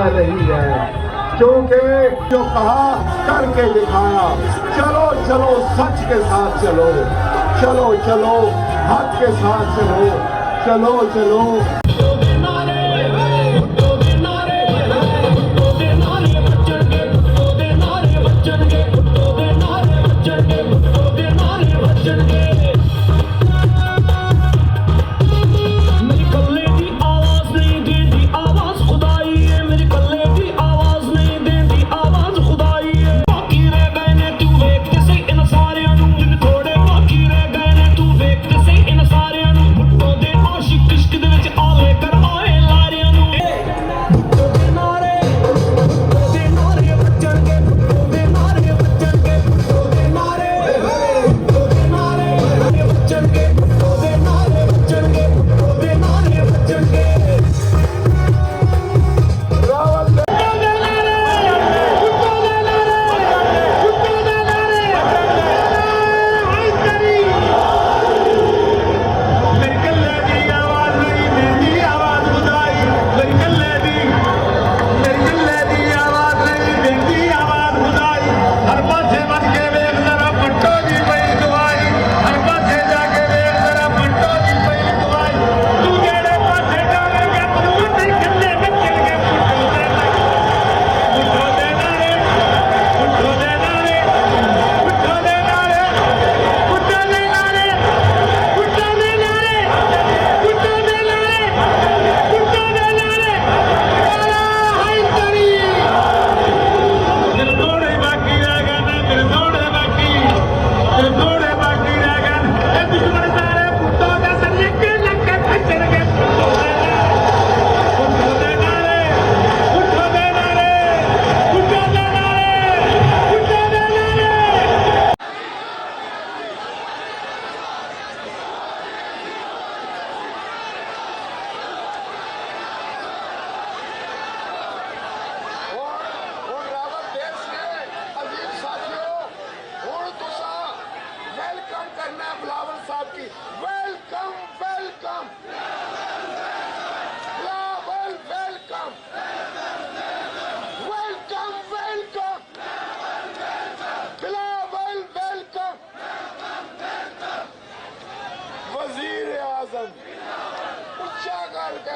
रही है, क्योंकि जो कहा करके दिखाया। चलो चलो सच के साथ चलो, चलो चलो हक के साथ चलो, चलो चलो।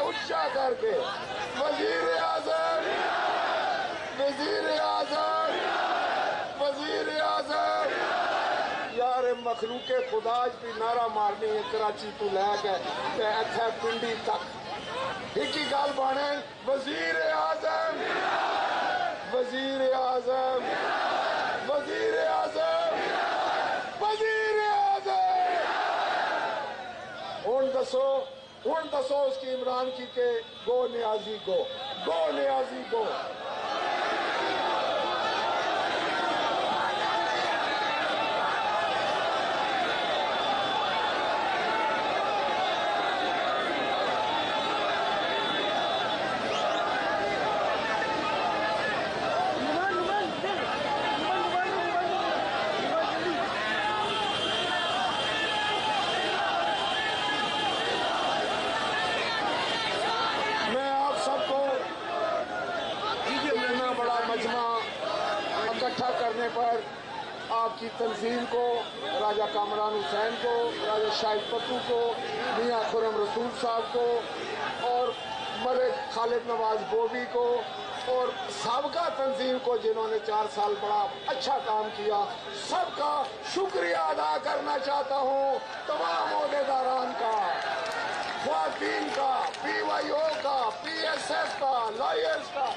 उच्चा करके वजीर आजम, वजीर आजम, वजीर आजम। यार मखलूके खुदा भी नारा मारनी है कराची तू लैके इत्थे पिंडी तक एक ही गल बने वजीर आजम, वजीर आजम, वजीर आजम, वजीर आजम। हुण दसो उसकी इमरान की के गो नियाजी गो, गो नियाजी गो। इकट्ठा करने पर आपकी तंजीम को, राजा कामरान हुसैन को, राजा शाहिद पत्तू को, मियाँ खुर्रम रसूल साहब को और मलिक खालिद नवाज बोबी को और साबका तंजीम को जिन्होंने 4 साल बड़ा अच्छा काम किया, सबका शुक्रिया अदा करना चाहता हूँ। तमाम ओहदेदारान का, ख्वातीन का, PYO का, PSF का, लॉयर्स का,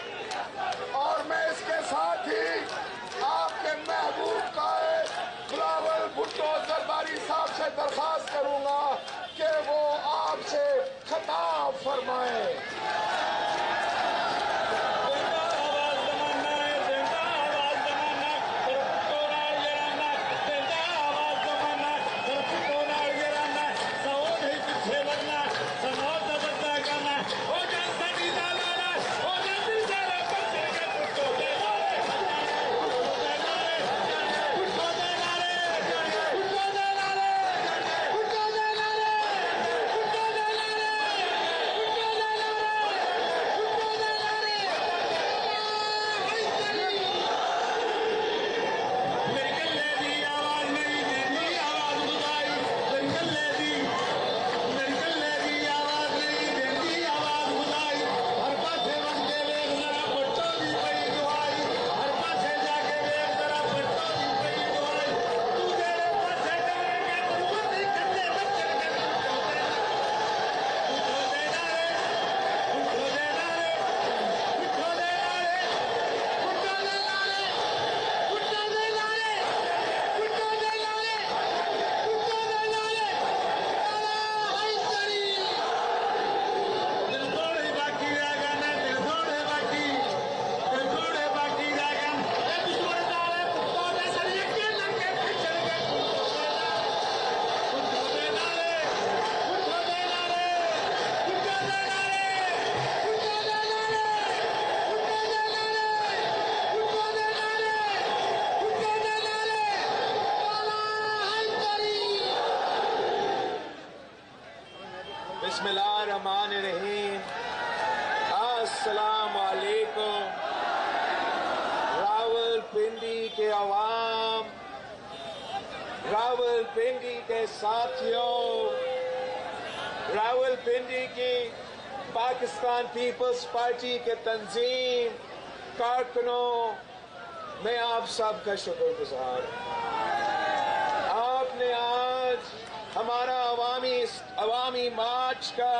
और मैं इसके साथ ही आपके महबूब कायद बिलावल भुट्टो दरबारी साहब से दरखास्त करूंगा कि वो आपसे खिताब फरमाए। बिस्मिल्लाहिर्रहमानिर्रहीम। अस्सलाम वालेकुम। रावलपिंडी के अवाम, रावलपिंडी के साथियों, रावलपिंडी की पाकिस्तान पीपल्स पार्टी के तंजीम कारकुनों, मैं आप सबका शुक्रगुजार। आपने आज हमारा अवामी मार्च का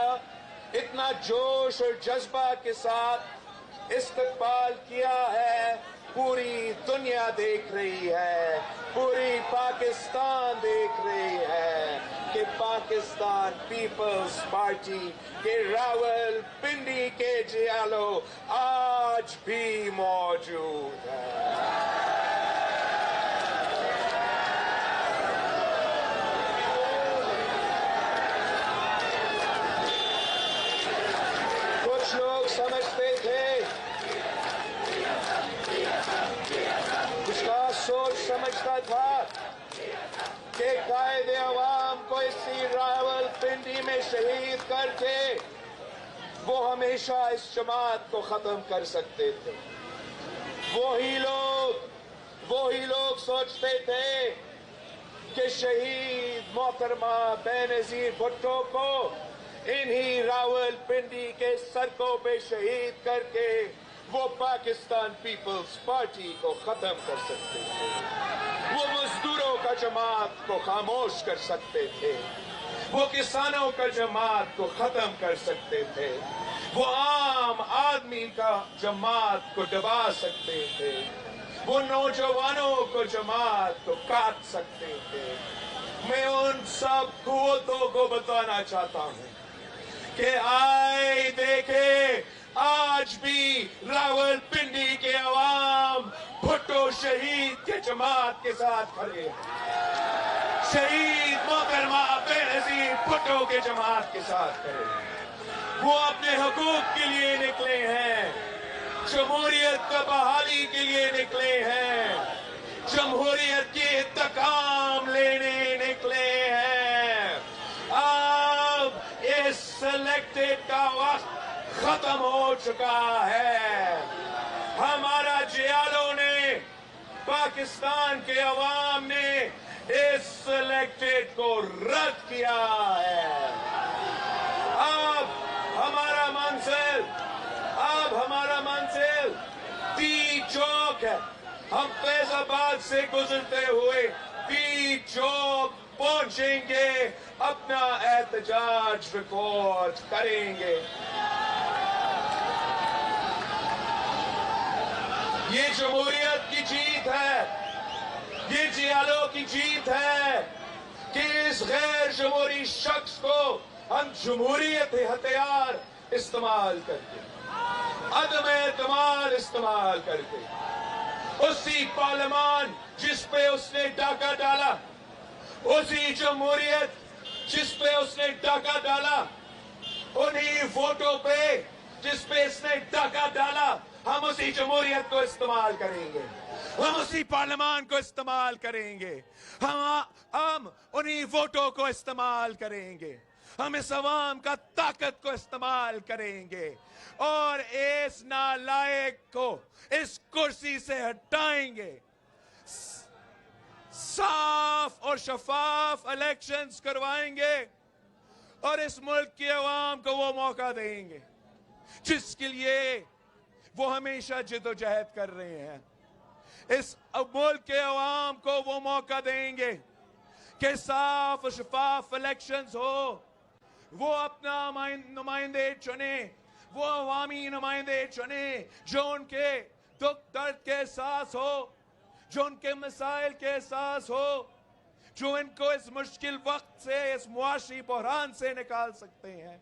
इतना जोश और जज्बा के साथ इस्तकबाल किया है, पूरी दुनिया देख रही है, पूरी पाकिस्तान देख रही है कि पाकिस्तान पीपल्स पार्टी के रावलपिंडी के जियालो आज भी मौजूद है। समझते थे, उसका सोच समझता था कि कायदे अवाम को इसी रावलपिंडी में शहीद करके वो हमेशा इस जमात को खत्म कर सकते थे। वही लोग सोचते थे कि शहीद मोहतरमा बेनजीर भुट्टो को इन्हीं रावलपिंडी के सड़कों पे शहीद करके वो पाकिस्तान पीपल्स पार्टी को खत्म कर सकते थे, वो मजदूरों का जमात को खामोश कर सकते थे, वो किसानों का जमात को खत्म कर सकते थे, वो आम आदमी का जमात को दबा सकते थे, वो नौजवानों को जमात को काट सकते थे। मैं उन सब कुव्वतों को बताना चाहता हूं कि आए देखे, आज भी रावलपिंडी के अवाम भुट्टो शहीद के जमात के साथ खड़े हैं, शहीद मोहतरमा बेनजीर भुट्टो के जमात के साथ खड़े हैं। वो अपने हकूक के लिए निकले हैं, जमहूरियत का बहाली के लिए निकले हैं, जमहूरियत के इंतकाम लेने निकले हैं। अब इस सिलेक्टेड का वक्त खत्म हो चुका है। हमारा जियालों ने, पाकिस्तान के अवाम ने इस सिलेक्टेड को रद्द किया है। अब हमारा मंजिल दी चौक है। हम फैजाबाद से गुजरते हुए दी चौक पहुंचेंगे, अपना एहतजाज रिकॉर्ड करेंगे। ये जमहूरियत की जीत है, ये जियालों की जीत है कि इस गैर जमहूरी शख्स को हम जमहूरियत हथियार इस्तेमाल करके, अदम एतमाद इस्तेमाल करके, उसी पार्लियामान जिस पे उसने डाका डाला, उसी जमहूरियत जिस पे उसने डाका डाला, उन्हीं वोटों पे जिस पे इसने डाका डाला, हम उसी जमहूरियत को इस्तेमाल करेंगे, हम उसी पार्लियामान को इस्तेमाल करेंगे, हम उन्हीं वोटों को इस्तेमाल करेंगे, हम इस अवाम का ताकत को इस्तेमाल करेंगे और इस नालायक को इस कुर्सी से हटाएंगे। साफ और शफाफ इलेक्शंस करवाएंगे और इस मुल्क के अवाम को वो मौका देंगे जिसके लिए वो हमेशा जिद्दोजहद कर रहे हैं। इस मुल्क के अवाम को वो मौका देंगे कि साफ और शफाफ इलेक्शंस हो, वो अपना नुमाइंदे चुने, वो अवामी नुमाइंदे चुने जो उनके दुख दर्द के एहसास हो, जो उनके मसाइल के एहसास हो, जो इनको इस मुश्किल वक्त से, इस मुआशी बहरान से निकाल सकते हैं।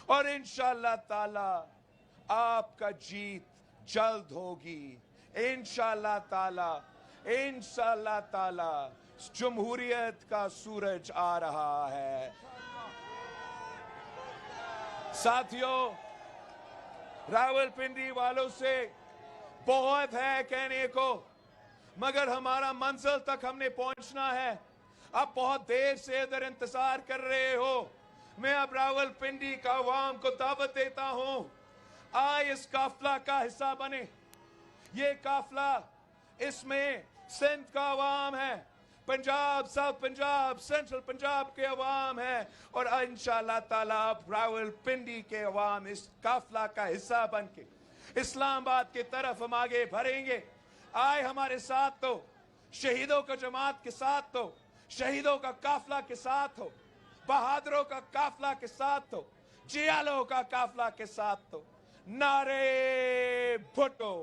और इंशाअल्लाह ताला आपका जीत जल्द होगी। इंशाअल्लाह ताला जमहूरियत का सूरज आ रहा है। साथियों, रावलपिंडी वालों से बहुत है कहने को, मगर हमारा मंजिल तक हमने पहुंचना है। आप बहुत देर से इधर इंतजार कर रहे हो, मैं अब रावलपिंडी का अवाम को दावत देता हूं, आए इस काफिला का हिस्सा बने। ये काफिला, इसमें सिंध का अवाम है, पंजाब, साउथ पंजाब, सेंट्रल पंजाब के अवाम है, और इंशाअल्लाह ताला आप रावलपिंडी के अवाम इस काफिला का हिस्सा बन के इस्लामाबाद की तरफ हम आगे बढ़ेंगे। आए हमारे साथ तो शहीदों का जमात के साथ तो शहीदों का काफिला के साथ हो, बहादुरों का काफिला के साथ हो, जियालों का काफिला के साथ हो। नारे भुट्टो।